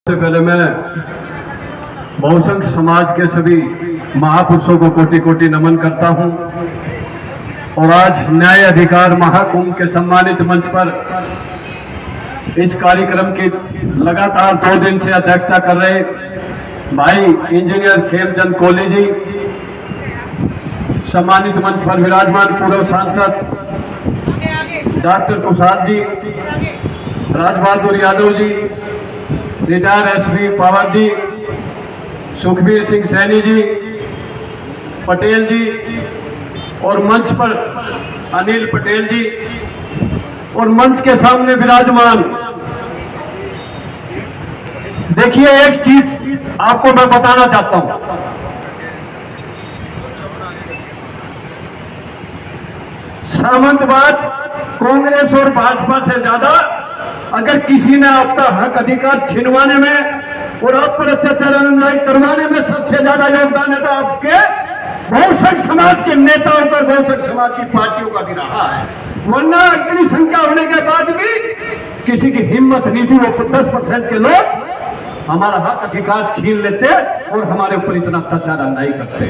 सबसे पहले मैं बहुसंख्य समाज के सभी महापुरुषों को कोटि कोटि नमन करता हूं और आज न्याय अधिकार महाकुंभ के सम्मानित मंच पर इस कार्यक्रम की लगातार 2 दिन से अध्यक्षता कर रहे भाई इंजीनियर खेमचंद कोहली जी, सम्मानित मंच पर विराजमान पूर्व सांसद डॉक्टर कुशाल जी, राजबहादुर यादव जी, रिटायर एसपी पवार जी, सुखबीर सिंह सैनी जी, पटेल जी और मंच पर अनिल पटेल जी और मंच के सामने विराजमान। देखिए, एक चीज आपको मैं बताना चाहता हूं। सामंतवाद कांग्रेस और भाजपा से ज्यादा अगर किसी ने आपका हक अधिकार छीनवाने में और आप पर अत्याचार अन्याय करवाने में सबसे ज्यादा योगदान है तो आपके बहुसंख्य समाज के नेताओं का, बहुसंख्य समाज की पार्टियों का भी रहा है। वरना इतनी संख्या होने के बाद भी किसी की हिम्मत नहीं थी। वो 10% के लोग हमारा हक अधिकार छीन लेते और हमारे ऊपर इतना अत्याचार अन्याय करते।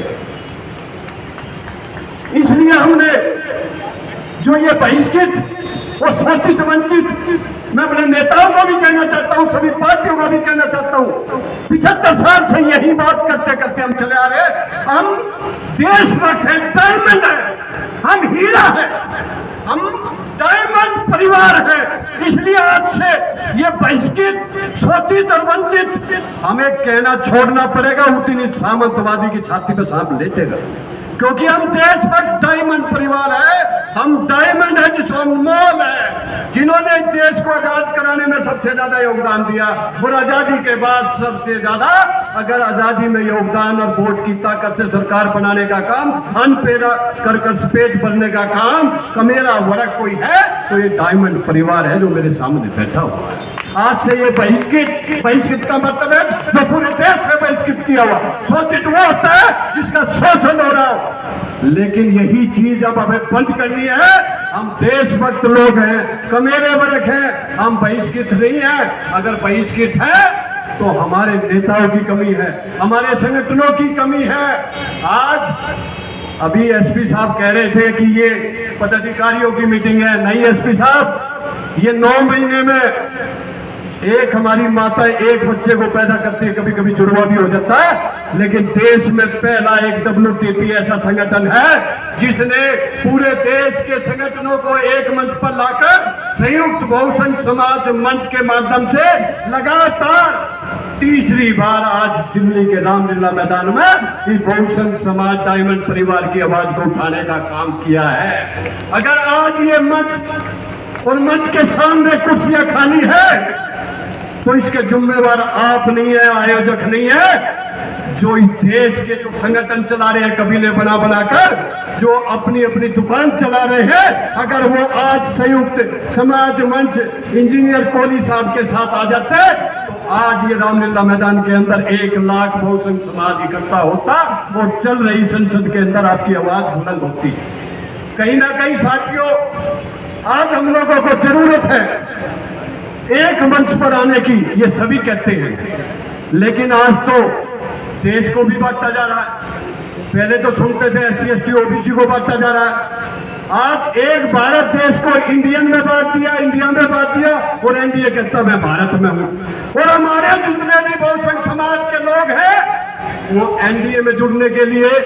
इसलिए हमने जो ये बहिष्कृत और शोषित वंचित, मैं अपने नेताओं को भी कहना चाहता हूं, सभी पार्टियों को भी कहना चाहता हूं, 75 साल से यही बात करते करते हम चले आ रहे। हम देशभक्त हैं, डायमंड है, हम हीरा है, हम डायमंड परिवार है। इसलिए आज से ये बहिष्कृत, शोषित और वंचित हमें कहना छोड़ना पड़ेगा। उतनी सामंतवादी की छाती पे सांप लेटेगा, क्योंकि हम देशभक्त डायमंड परिवार है। हम डायमंड है जिसको अनमोल है, जिन्होंने देश को आजाद कराने में सबसे ज्यादा योगदान दिया और आजादी के बाद सबसे ज्यादा अगर आजादी में योगदान और वोट की ताकत से सरकार बनाने का काम, अन्न पैदा कर पेट भरने का काम कमेरा वर्ग कोई है तो ये डायमंड परिवार है जो मेरे सामने बैठा हुआ है। आज से ये बहिष्कृत का मतलब है जो पूरे देश में बहिष्कृत किया हुआ। शोषित वो होता है जिसका शोषण हो रहा हो, लेकिन यही चीज अब हमें बंद करनी है। हम देशभक्त लोग हैं, कमेरे वर्ग हैं, हम बहिष्कृत नहीं है। अगर बहिष्कृत है तो हमारे नेताओं की कमी है, हमारे संगठनों की कमी है। आज अभी एसपी साहब कह रहे थे कि ये पदाधिकारियों की मीटिंग है। नहीं एसपी साहब, ये 9 महीने में एक हमारी माता एक बच्चे को पैदा करती है, कभी कभी जुड़वा भी हो जाता है, लेकिन देश में पहला एक WTP ऐसा संगठन है जिसने पूरे देश के संगठनों को एक मंच पर लाकर संयुक्त बहुसंख्य समाज मंच के माध्यम से लगातार तीसरी बार आज दिल्ली के रामलीला मैदान में ये बहुसंख्य समाज डायमंड परिवार की आवाज को उठाने का काम किया है। अगर आज ये मंच और मंच के सामने कुर्सियां खाली है तो इसके जिम्मेवार आप नहीं है, आयोजक नहीं है। जो इस देश के जो संगठन चला रहे हैं कबीले बना बनाकर, जो अपनी अपनी दुकान चला रहे हैं, अगर वो आज संयुक्त समाज मंच इंजीनियर कोहली साहब के साथ आ जाते तो आज ये रामलीला मैदान के अंदर 1 लाख बहुसंख्य समाज इकट्ठा होता और चल रही संसद के अंदर आपकी आवाज बुलंद होती। कहीं ना कहीं साथियों, आज हम लोगों को जरूरत है एक मंच पर आने की। ये सभी कहते हैं, लेकिन आज तो देश को भी बांटा जा रहा है। पहले तो सुनते थे SC ST OBC को बांटा जा रहा है। आज एक भारत देश को इंडियन में बांट दिया, इंडिया में बांट दिया और NDA कहता मैं भारत में हूं। और हमारे जितने भी बहुसंख्य समाज के लोग हैं वो NDA में जुड़ने के लिए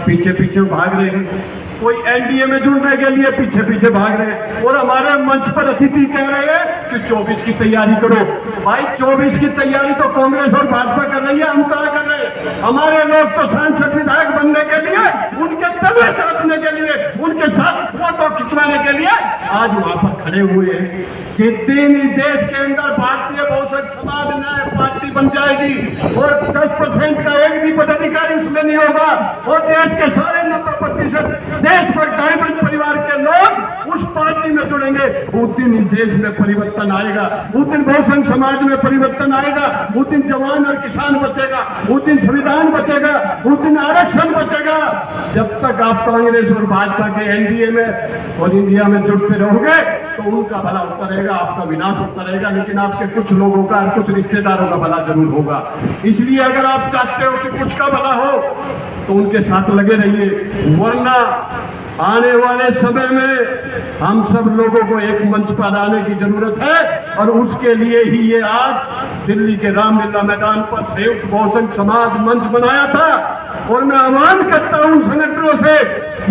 पीछे पीछे भाग रहे हैं, कोई NDA में जुड़ने के लिए पीछे पीछे भाग रहे हैं। और हमारे मंच पर अतिथि कह रहे हैं कि 24 की तैयारी करो। भाई 24 की तैयारी तो कांग्रेस और भाजपा कर रही है, हम कहाँ कर रहे हैं? हमारे लोग तो सांसद विधायक बनने के लिए, उनके तले चाटने के लिए, उनके साथ फोटो खिंचवाने के लिए आज वहां पर खड़े हुए हैं। जितने देश के अंदर भारतीय बहुसंख्य समाज न्याय पार्टी बन जाएगी और 10% का एक भी पदाधिकारी उसमें नहीं होगा और देश के सारे 90% प्रतिशत देश भर डायमंड परिवार के लोग उस पार्टी में जुड़ेंगे, उस दिन इस देश में परिवर्तन आएगा, उस दिन बहुसंख्य समाज में परिवर्तन आएगा, उस दिन जवान और किसान बचेगा, उस दिन संविधान बचेगा, उस दिन आरक्षण बचेगा। जब तक आप कांग्रेस और भाजपा के एनडीए में और इंडिया में जुड़ते रहोगे तो उनका भला होता रहेगा, आपका विनाश होता रहेगा, लेकिन आपके कुछ लोगों का और कुछ रिश्तेदारों का भला जरूर होगा। इसलिए अगर आप चाहते हो कि कुछ का भला हो तो उनके साथ लगे रहिए, वरना आने वाले समय में हम सब लोगों को एक मंच पर आने की जरूरत है। और उसके लिए ही ये आज दिल्ली के रामलीला मैदान पर संयुक्त बहुसंख्य समाज मंच बनाया था। और मैं आह्वान करता हूं उन संगठनों से,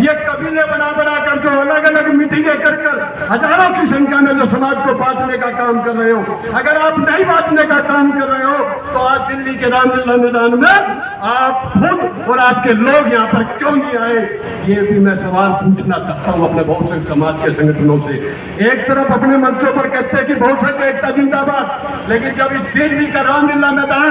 ये कबीले बना कर जो अलग अलग मीटिंगें कर हजारों की संख्या में जो समाज को बांटने का काम कर रहे हो, अगर आप नहीं बांटने का काम कर रहे हो तो आज दिल्ली के रामलीला मैदान में आप खुद और आपके लोग यहाँ पर क्यों नहीं आए, ये भी मैं सवाल पूछना चाहता हूँ अपने बहुसंख्य समाज के संगठनों से। एक तरफ अपने मंचों पर कहते हैं कि बहुसंख्य एकता जिंदाबाद, लेकिन जब इस दिल्ली का रामलीला मैदान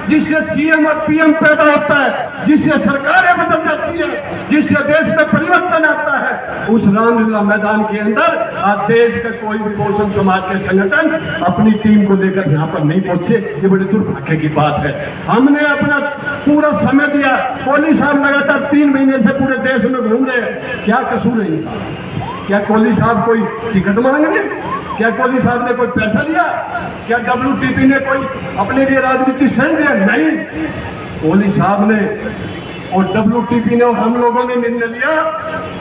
जिससे सीएम और पीएम पैदा होता है, जिससे सरकारें बदल जाती है, जिससे देश में परिवर्तन आता है, उस रामलीला मैदान के अंदर आज देश का कोई भी बहुसंख्य समाज के संगठन अपनी टीम को लेकर यहाँ पर नहीं पहुंचे, ये बड़े दुर्भाग्य की बात है। हमने अपना पूरा समय दिया, कोहली साहब लगातार 3 महीने से पूरे देश में घूम रहे हैं, क्या कसूर है इनका? क्या कोहली साहब कोई टिकट मांग रहे? क्या कोहली साहब ने कोई पैसा लिया? क्या WTP ने कोई अपने लिए राजनीति छेड़ दिया? नहीं, कोहली साहब ने और WTP ने और हम लोगों ने निर्णय लिया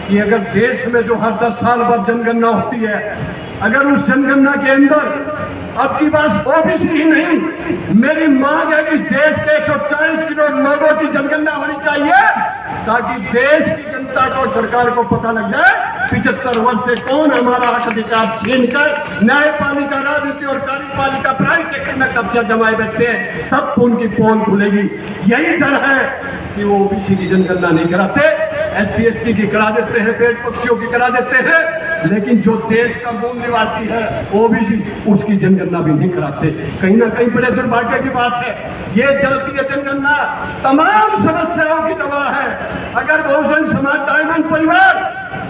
कि अगर देश में जो हर 10 साल बाद जनगणना होती है, अगर उस जनगणना के अंदर अब की बात ओबीसी ही नहीं, मेरी मांग है कि देश के 140 करोड़ लोगों की जनगणना होनी चाहिए, ताकि देश की जनता को, सरकार को पता लग जाए 75 वर्ष से कौन हमारा हक अधिकार छीनकर न्यायपालिका, राजनीति और कार्यपालिका प्राइवेट सेक्टर में कब्जा जमाए बैठे हैं, तब तो उनकी पोल खुलेगी। यही डर है कि वो ओबीसी की जनगणना नहीं कराते, SC/ST की करा देते हैं, पेट पक्षियों की करा देते हैं, लेकिन जो देश का मूल निवासी है ओबीसी, उसकी जनगणना भी नहीं कराते। कहीं ना कहीं बड़े दुर्भाग्य की बात है। ये चलती है जनगणना तमाम समस्याओं की दवा है। अगर बहुसंख्य समाज डायमंड परिवार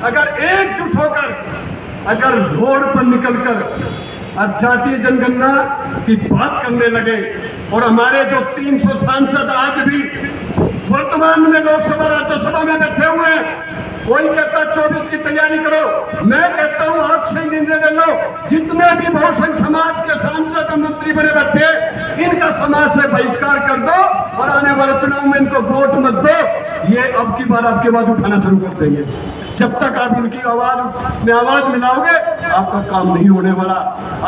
अगर एकजुट होकर अगर रोड पर निकलकर और जातीय जनगणना की बात करने लगे, और हमारे जो 300 सांसद आज भी वर्तमान में लोकसभा राज्यसभा में बैठे हुए हैं, कोई कहता 24 की तैयारी करो, मैं कहता हूं आज से निर्णय ले लो, जितने भी बहुसंख्य समाज के सांसद और मंत्री बने बैठे, इनका समाज से बहिष्कार कर दो और आने वाले चुनाव में इनको वोट मत दो। ये अब की बार आपके बाद उठाना शुरू कर देंगे। जब तक आप इनकी आवाज में आवाज मिलाओगे आपका काम नहीं होने वाला।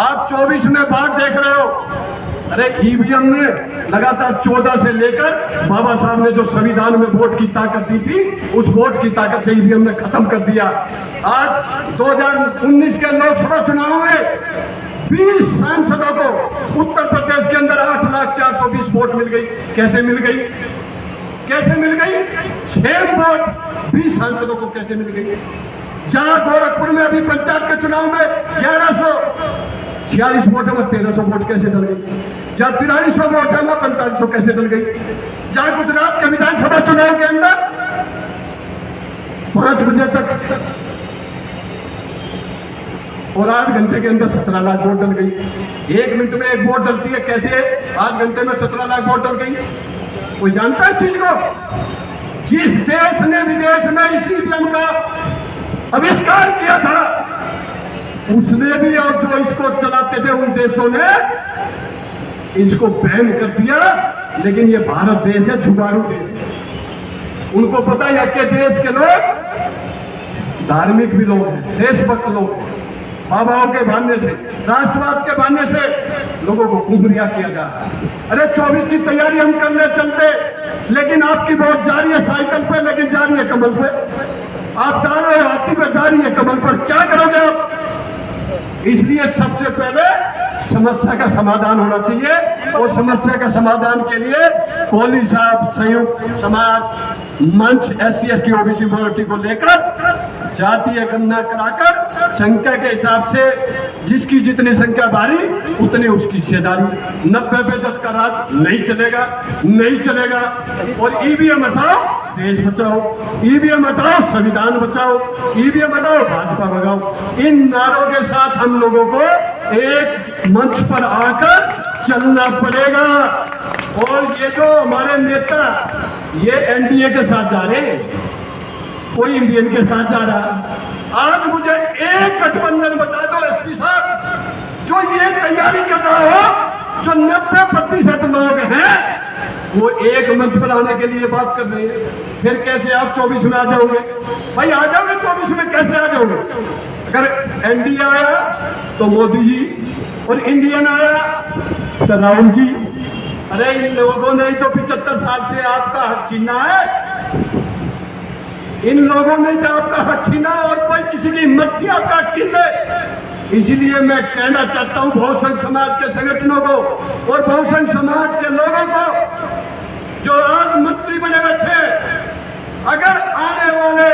आप 24 में बात देख रहे हो, अरे ईवीएम ने लगातार 14 से लेकर बाबा साहब ने जो संविधान में वोट की ताकत दी थी, उस वोट की ताकत से ईवीएम ने खत्म कर दिया। आज 2019 के लोकसभा चुनाव में 20 सांसदों को उत्तर प्रदेश के अंदर 8,420 वोट मिल गई। कैसे मिल गई? कैसे मिल गई? 6 वोट 20 सांसदों को कैसे मिल गई? जहां गोरखपुर में अभी पंचायत के चुनाव में 1146 वोट है, वह 1300 वोट कैसे डल गई? जहां 4300 वोट है, वह 4500 कैसे डल गई? जहां गुजरात के विधानसभा चुनाव के अंदर 5 बजे तक और 8 घंटे के अंदर 17 लाख वोट डल गई। 1 मिनट में 1 वोट डलती है, कैसे 8 घंटे में 17 लाख वोट डल गई? कोई जानता है इस चीज को? जिस देश ने विदेश में इस ईवीएम का आविष्कार किया था, उसने भी और जो इसको चलाते थे उन देशों ने इसको बैन कर दिया। लेकिन ये भारत देश है, जुगाड़ू देश। उनको पता है कि देश के लोग धार्मिक भी लोग हैं, देशभक्त लोग हैं, बाबाओं के भानने से, राष्ट्रवाद के भानने से लोगों को गुमराह किया जा रहा है। अरे 24 की तैयारी हम करने चलते, लेकिन आपकी वोट जा रही है साइकिल पे, लेकिन जा रही है कमल पे। आप डाल रहे हाथी पे, जा रही है कमल पर। क्या करोगे आप? इसलिए सबसे पहले समस्या का समाधान होना चाहिए। और समस्या का समाधान के लिए कोहली साहब संयुक्त समाज मंच SC/ST OBC माइनॉरिटी को लेकर जातीय गणना कराकर संख्या के हिसाब से जिसकी जितनी संख्या भारी उतनी उसकी हिस्सेदारी। 90 पे 10 का राज नहीं चलेगा, नहीं चलेगा। और EVM हटाओ, देश बचाओ, EVM हटाओ, संविधान बचाओ, EVM हटाओ, भाजपा भगाओ। इन नारों के साथ हम लोगों को एक मंच पर आकर चलना पड़ेगा। और ये जो हमारे नेता ये NDA के साथ जा रहे हैं, कोई इंडियन के साथ जा रहा। आज मुझे एक गठबंधन बता दो SP साहब, जो ये तैयारी कर रहा हो, जो 90% लोग हैं वो एक मंच पर आने के लिए बात कर रहे हैं। फिर कैसे आप 24 में आ जाओगे? भाई आ जाओगे 24 में, कैसे आ जाओगे? अगर NDA आया तो मोदी जी, और इंडियन आया तो राहुल जी। अरे इन लोगों ने तो 75 साल से आपका हक छीना है। इन लोगों ने तो आपका हक छीना, और कोई किसी की हिम्मत थी आपका हक छीन ले। इसीलिए मैं कहना चाहता हूं बहुजन समाज के संगठनों को और बहुजन समाज के लोगों को जो आज मंत्री बने बैठे, अगर आने वाले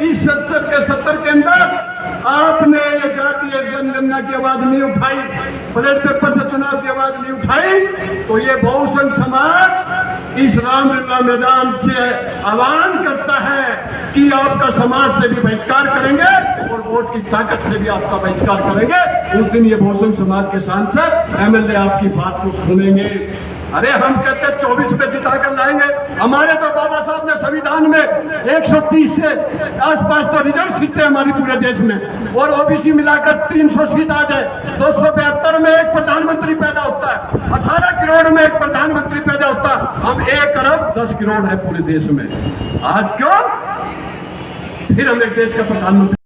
इस सत्र के अंदर आपने ये जातीय जनगणना की आवाज नहीं उठाई, बैलेट पेपर से चुनाव की आवाज नहीं उठाई, तो ये बहुजन समाज इस रामलीला मैदान से आह्वान करता है कि आपका समाज से भी बहिष्कार करेंगे और वोट की ताकत से भी आपका बहिष्कार करेंगे। उस दिन ये बहुजन समाज के सांसद MLA आपकी बात को सुनेंगे। अरे हम कहते हैं 24 पे जिता कर लाएंगे। हमारे तो बाबा साहब ने संविधान में 130 से आसपास तो रिजर्व सीटें हमारी पूरे देश में, और OBC मिलाकर 300 सीट आ जाए, 272 में एक प्रधानमंत्री पैदा होता है, 18 करोड़ में एक प्रधानमंत्री पैदा होता है। हम 1 अरब 10 करोड़ है पूरे देश में। आज क्यों फिर हम एक देश का प्रधानमंत्री